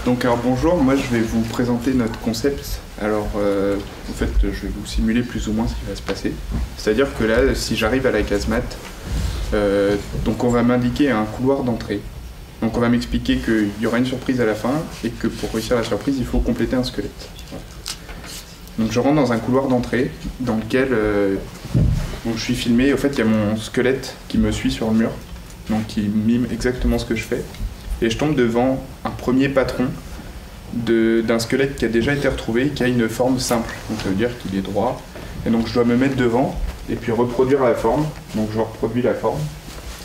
Donc alors bonjour, moi je vais vous présenter notre concept. Alors en fait je vais vous simuler plus ou moins ce qui va se passer. C'est-à-dire que là, si j'arrive à la casemate, donc on va m'indiquer un couloir d'entrée. Donc on va m'expliquer qu'il y aura une surprise à la fin et que pour réussir la surprise, il faut compléter un squelette. Voilà. Donc je rentre dans un couloir d'entrée dans lequel donc je suis filmé. Au fait, il y a mon squelette qui me suit sur le mur, donc qui mime exactement ce que je fais. Et je tombe devant un premier patron d'un squelette qui a déjà été retrouvé, qui a une forme simple. Donc ça veut dire qu'il est droit. Et donc je dois me mettre devant et puis reproduire la forme. Donc je reproduis la forme.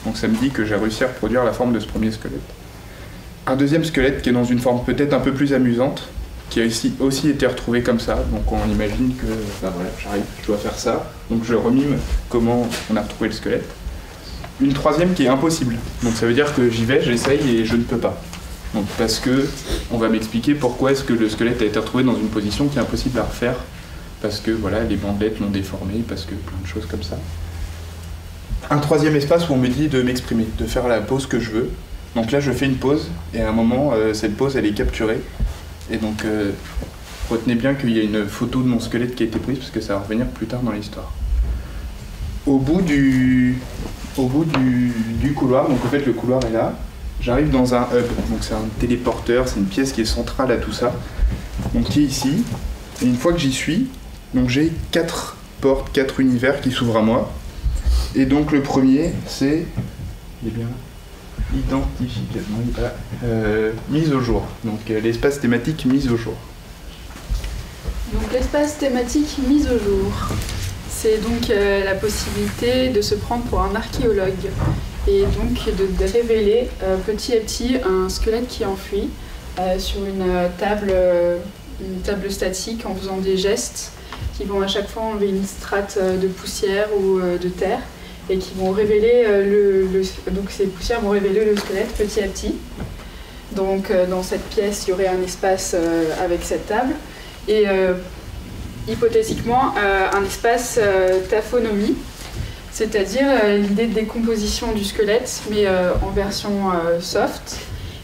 Donc ça me dit que j'ai réussi à reproduire la forme de ce premier squelette. Un deuxième squelette qui est dans une forme peut-être un peu plus amusante, qui a aussi été retrouvé comme ça. Donc on imagine que voilà, j'arrive, je dois faire ça. Donc je remime comment on a retrouvé le squelette. Une troisième qui est impossible. Donc ça veut dire que j'y vais, j'essaye et je ne peux pas. Donc parce que on va m'expliquer pourquoi est-ce que le squelette a été retrouvé dans une position qui est impossible à refaire. Parce que voilà, les bandelettes l'ont déformé, parce que plein de choses comme ça. Un troisième espace où on me dit de m'exprimer, de faire la pose que je veux. Donc là je fais une pause et à un moment cette pose elle est capturée. Et donc retenez bien qu'il y a une photo de mon squelette qui a été prise parce que ça va revenir plus tard dans l'histoire. Au bout du couloir, donc en fait le couloir est là, j'arrive dans un hub, donc c'est un téléporteur, c'est une pièce qui est centrale à tout ça, donc qui est ici, et une fois que j'y suis, donc j'ai 4 portes, 4 univers qui s'ouvrent à moi, et donc le premier c'est, identification, mise au jour, donc l'espace thématique mise au jour. Donc l'espace thématique mise au jour. C'est donc la possibilité de se prendre pour un archéologue et donc de révéler petit à petit un squelette qui est enfui sur une table statique en faisant des gestes qui vont à chaque fois enlever une strate de poussière ou de terre et qui vont révéler donc ces poussières vont révéler le squelette petit à petit. Donc dans cette pièce, il y aurait un espace avec cette table et hypothétiquement un espace taphonomie, c'est-à-dire l'idée de décomposition du squelette, mais en version soft,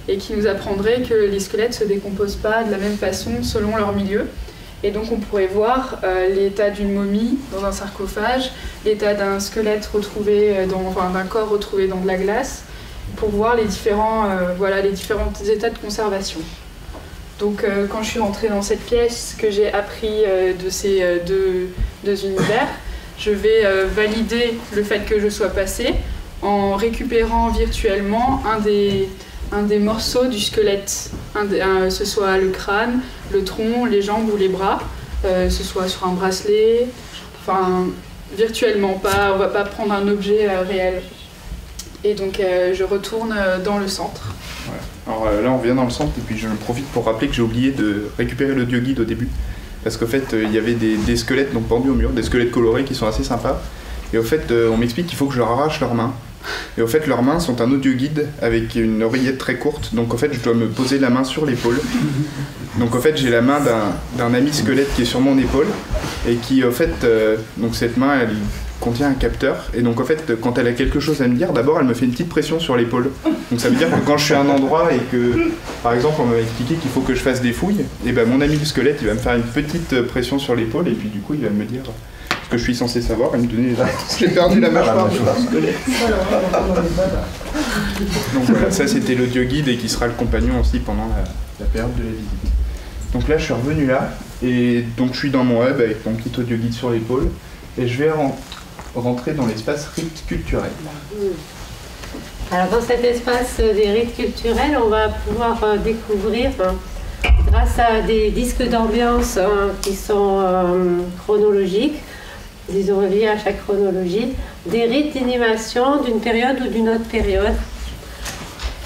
et qui nous apprendrait que les squelettes ne se décomposent pas de la même façon selon leur milieu. Et donc on pourrait voir l'état d'une momie dans un sarcophage, l'état d'un squelette retrouvé, d'un corps retrouvé dans de la glace, pour voir les différents états de conservation. Donc quand je suis rentrée dans cette pièce, que j'ai appris de ces deux univers, je vais valider le fait que je sois passée en récupérant virtuellement un des morceaux du squelette, ce soit le crâne, le tronc, les jambes ou les bras, ce soit sur un bracelet, enfin virtuellement, on va pas prendre un objet réel. Et donc je retourne dans le centre. Voilà. Alors là on revient dans le centre et puis je profite pour rappeler que j'ai oublié de récupérer l'audio guide au début. Parce qu'en fait il y avait des squelettes donc pendus au mur, des squelettes colorés qui sont assez sympas. Et au fait on m'explique qu'il faut que je leur arrache leurs mains. Et au fait leurs mains sont un audio guide avec une oreillette très courte. Donc en fait je dois me poser la main sur l'épaule. Donc en fait j'ai la main d'un ami squelette qui est sur mon épaule. Et qui en fait, donc cette main elle contient un capteur, et donc en fait quand elle a quelque chose à me dire, d'abord elle me fait une petite pression sur l'épaule. Donc ça veut dire que quand je suis à un endroit et que par exemple on m'a expliqué qu'il faut que je fasse des fouilles, et ben mon ami le squelette il va me faire une petite pression sur l'épaule et puis du coup il va me dire ce que je suis censé savoir et me donner j'ai perdu la mâchoire du squelette. Donc voilà, ça c'était l'audio guide et qui sera le compagnon aussi pendant la période de la visite. Donc là je suis revenu là et donc je suis dans mon hub avec mon petit audio guide sur l'épaule et je vais rentrer dans l'espace rites culturel. Alors dans cet espace des rites culturels, on va pouvoir découvrir, grâce à des disques d'ambiance qui sont chronologiques, ils ont relié à chaque chronologie, des rites d'inhumation d'une période ou d'une autre période,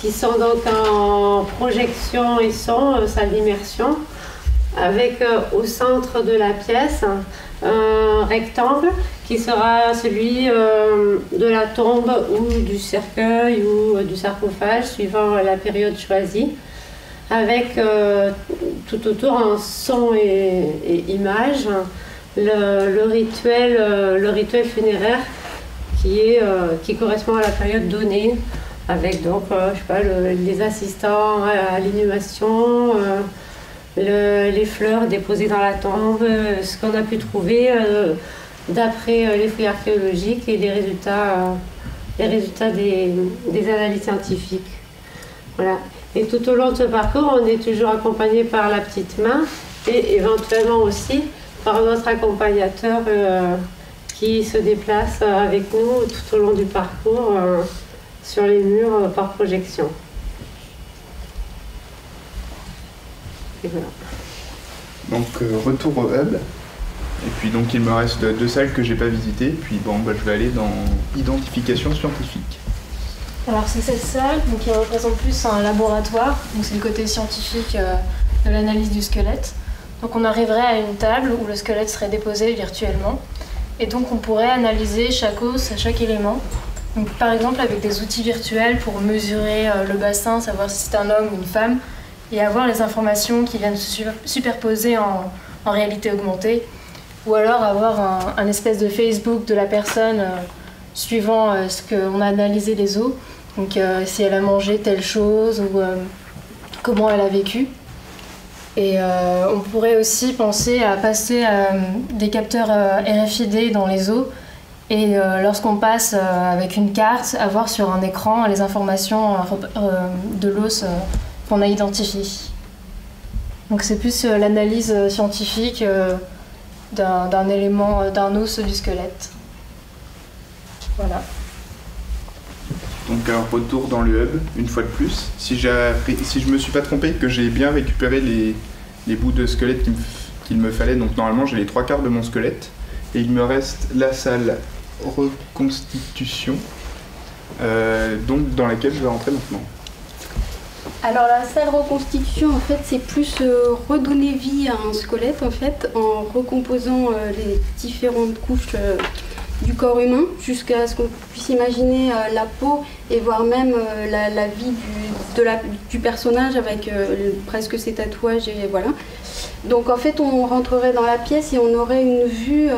qui sont donc en projection et son, salle d'immersion, avec au centre de la pièce un rectangle qui sera celui de la tombe ou du cercueil ou du sarcophage suivant la période choisie, avec tout autour en son et images le rituel funéraire qui correspond à la période donnée, avec donc, je sais pas, les assistants à l'inhumation, les fleurs déposées dans la tombe, ce qu'on a pu trouver d'après les fouilles archéologiques et les résultats des analyses scientifiques. Voilà. Et tout au long de ce parcours, on est toujours accompagné par la petite main et éventuellement aussi par notre accompagnateur qui se déplace avec nous tout au long du parcours sur les murs par projection. Et voilà. Donc retour au hub. Et puis donc il me reste 2 salles que j'ai pas visitées. Puis bon, je vais aller dans identification scientifique. Alors c'est cette salle donc, qui représente plus un laboratoire. Donc c'est le côté scientifique de l'analyse du squelette. Donc on arriverait à une table où le squelette serait déposé virtuellement. Et donc on pourrait analyser chaque os, chaque élément. Donc, par exemple avec des outils virtuels pour mesurer le bassin, savoir si c'est un homme ou une femme, et avoir les informations qui viennent se superposer en réalité augmentée. Ou alors avoir un espèce de Facebook de la personne suivant ce qu'on a analysé les os. Donc si elle a mangé telle chose ou comment elle a vécu. Et on pourrait aussi penser à passer des capteurs RFID dans les os et lorsqu'on passe avec une carte, avoir sur un écran les informations de l'os qu'on a identifié. Donc c'est plus l'analyse scientifique d'un élément, d'un os du squelette. Voilà. Donc un retour dans le hub, une fois de plus. Si je me suis pas trompé, que j'ai bien récupéré les bouts de squelette qu'il me fallait, donc normalement j'ai les 3/4 de mon squelette, et il me reste la salle reconstitution, donc dans laquelle je vais rentrer maintenant. Alors la salle reconstitution, en fait, c'est plus redonner vie à un squelette, en fait, en recomposant les différentes couches du corps humain, jusqu'à ce qu'on puisse imaginer la peau et voir même la vie du personnage avec presque ses tatouages et voilà. Donc en fait, on rentrerait dans la pièce et on aurait une vue,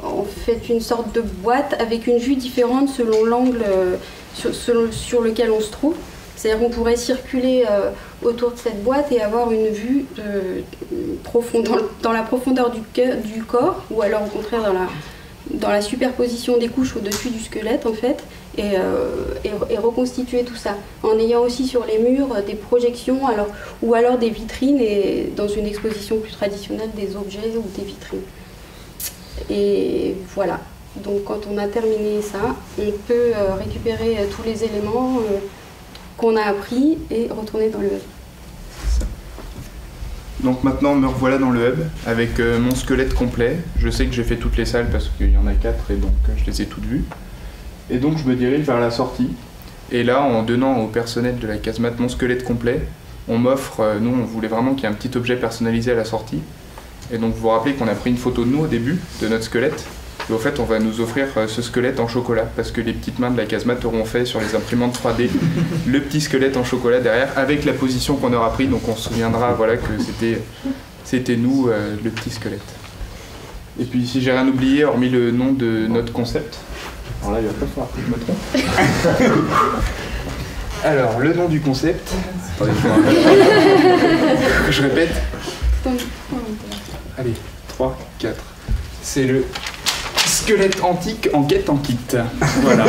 en fait, une sorte de boîte avec une vue différente selon l'angle sur lequel on se trouve. C'est-à-dire qu'on pourrait circuler autour de cette boîte et avoir une vue dans la profondeur du corps, ou alors au contraire dans la superposition des couches au-dessus du squelette, en fait, et reconstituer tout ça, en ayant aussi sur les murs des projections, ou alors des vitrines, et dans une exposition plus traditionnelle, des objets ou des vitrines. Et voilà. Donc quand on a terminé ça, on peut récupérer tous les éléments qu'on a appris et retourner dans le hub. Donc maintenant me revoilà dans le hub avec mon squelette complet. Je sais que j'ai fait toutes les salles parce qu'il y en a 4 et donc je les ai toutes vues. Et donc je me dirige vers la sortie. Et là, en donnant au personnel de la casemate mon squelette complet, on m'offre, nous on voulait vraiment qu'il y ait un petit objet personnalisé à la sortie. Et donc vous vous rappelez qu'on a pris une photo de nous au début, de notre squelette. Et au fait, on va nous offrir ce squelette en chocolat, parce que les petites mains de la casemate auront fait sur les imprimantes 3D le petit squelette en chocolat derrière, avec la position qu'on aura pris, donc on se souviendra voilà, que c'était nous, le petit squelette. Et puis si j'ai rien oublié, hormis le nom de notre concept, alors là il va pas falloir que je me trompe. Alors, le nom du concept, attendez, je répète, allez, 3, 4, c'est le squelette antique en quête en kit. Voilà.